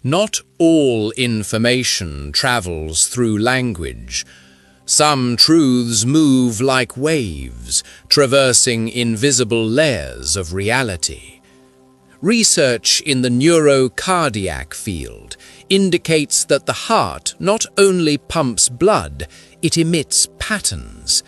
Not all information travels through language. Some truths move like waves, traversing invisible layers of reality. Research in the neurocardiac field indicates that the heart not only pumps blood, it emits patterns.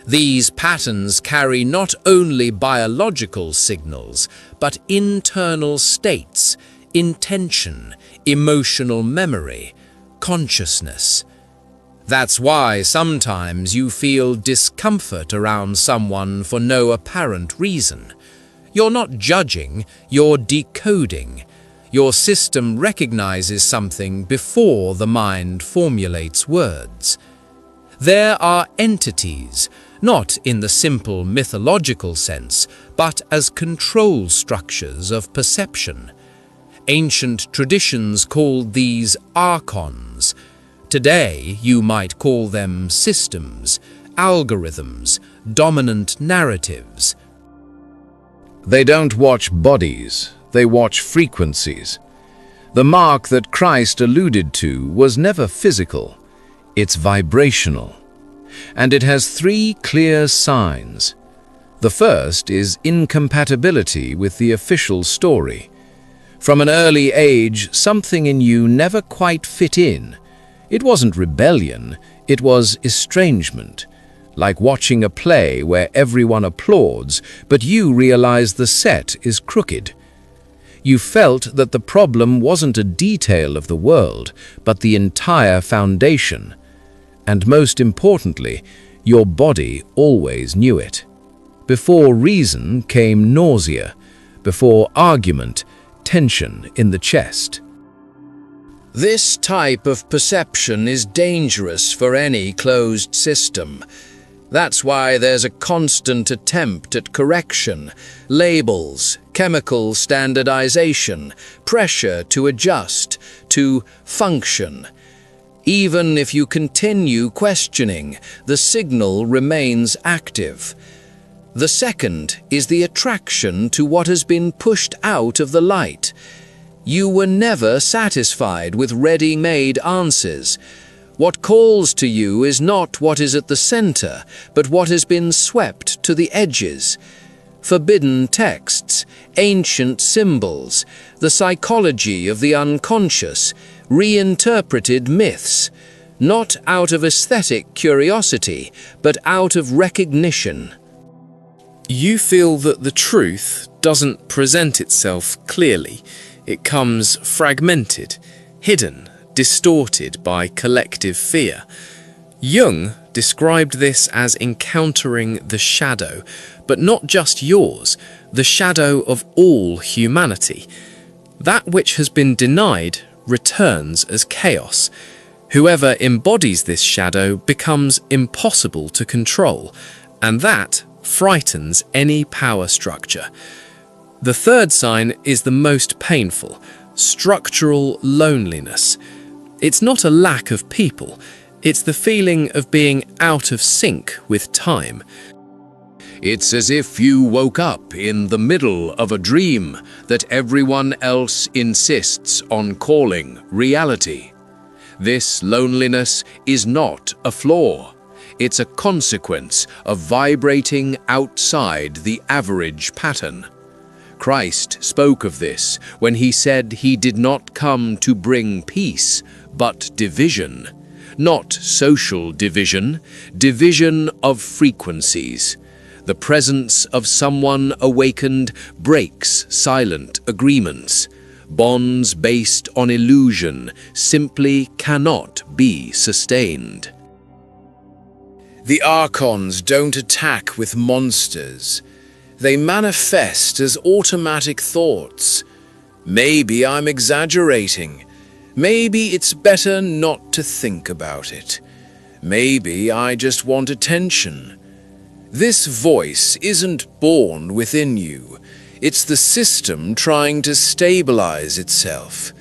These patterns carry not only biological signals, but internal states, intention, emotional memory, consciousness. That's why sometimes you feel discomfort around someone for no apparent reason. You're not judging, you're decoding. Your system recognizes something before the mind formulates words. There are entities, not in the simple mythological sense, but as control structures of perception. Ancient traditions called these Archons. Today, you might call them systems, algorithms, dominant narratives. They don't watch bodies, they watch frequencies. The mark that Christ alluded to was never physical, it's vibrational. And it has three clear signs. The first is incompatibility with the official story. From an early age, something in you never quite fit in. It wasn't rebellion, it was estrangement. Like watching a play where everyone applauds, but you realize the set is crooked. You felt that the problem wasn't a detail of the world, but the entire foundation. And most importantly, your body always knew it. Before reason came nausea, before argument, tension in the chest. This type of perception is dangerous for any closed system. That's why there's a constant attempt at correction, labels, chemical standardization, pressure to adjust, to function. Even if you continue questioning, the signal remains active. The second is the attraction to what has been pushed out of the light. You were never satisfied with ready-made answers. What calls to you is not what is at the center, but what has been swept to the edges. Forbidden texts, ancient symbols, the psychology of the unconscious, reinterpreted myths, not out of aesthetic curiosity, but out of recognition. You feel that the truth doesn't present itself clearly. It comes fragmented, hidden, distorted by collective fear. Jung described this as encountering the shadow, but not just yours, the shadow of all humanity. That which has been denied returns as chaos. Whoever embodies this shadow becomes impossible to control, and that frightens any power structure. The third sign is the most painful: structural loneliness. It's not a lack of people, it's the feeling of being out of sync with time. It's as if you woke up in the middle of a dream that everyone else insists on calling reality. This loneliness is not a flaw. It's a consequence of vibrating outside the average pattern. Christ spoke of this when he said he did not come to bring peace, but division. Not social division, division of frequencies. The presence of someone awakened breaks silent agreements. Bonds based on illusion simply cannot be sustained. The Archons don't attack with monsters. They manifest as automatic thoughts. Maybe I'm exaggerating. Maybe it's better not to think about it. Maybe I just want attention. This voice isn't born within you. It's the system trying to stabilize itself.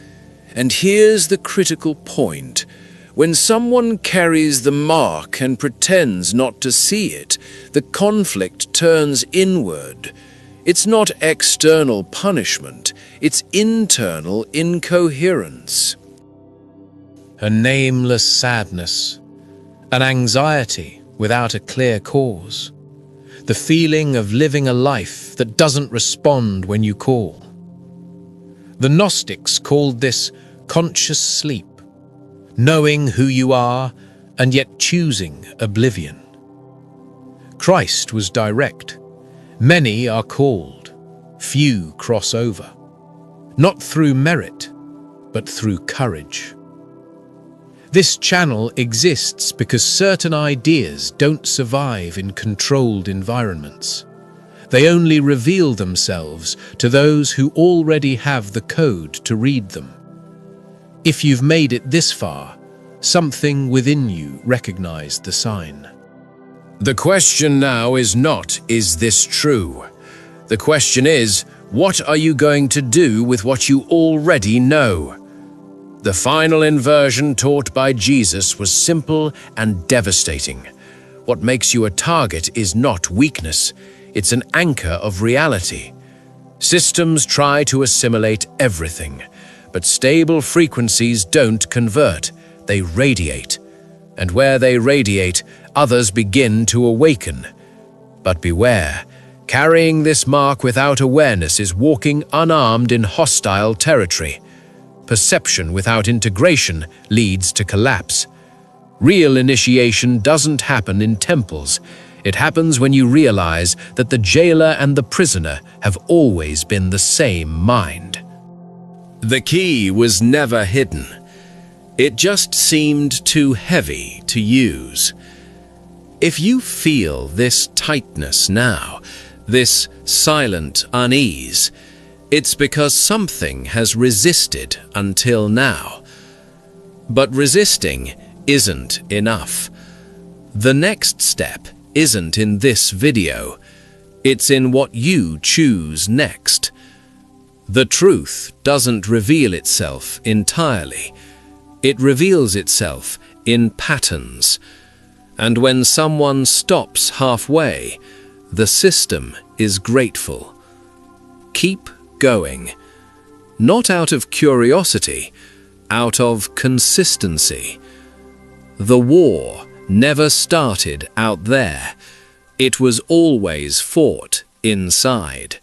And here's the critical point. When someone carries the mark and pretends not to see it, the conflict turns inward. It's not external punishment, it's internal incoherence. A nameless sadness, an anxiety without a clear cause, the feeling of living a life that doesn't respond when you call. The Gnostics called this conscious sleep, knowing who you are and yet choosing oblivion. Christ was direct. Many are called, few cross over, not through merit, but through courage. This channel exists because certain ideas don't survive in controlled environments. They only reveal themselves to those who already have the code to read them. If you've made it this far, something within you recognized the sign. The question now is not, is this true? The question is, what are you going to do with what you already know? The final inversion taught by Jesus was simple and devastating. What makes you a target is not weakness, it's an anchor of reality. Systems try to assimilate everything, but stable frequencies don't convert, they radiate. And where they radiate, others begin to awaken. But beware, carrying this mark without awareness is walking unarmed in hostile territory. Perception without integration leads to collapse. Real initiation doesn't happen in temples. It happens when you realize that the jailer and the prisoner have always been the same mind. The key was never hidden. It just seemed too heavy to use. If you feel this tightness now, this silent unease, it's because something has resisted until now. But resisting isn't enough. The next step isn't in this video. It's in what you choose next. The truth doesn't reveal itself entirely. It reveals itself in patterns. And when someone stops halfway, the system is grateful. Keep going. Not out of curiosity, out of consistency. The war never started out there. It was always fought inside.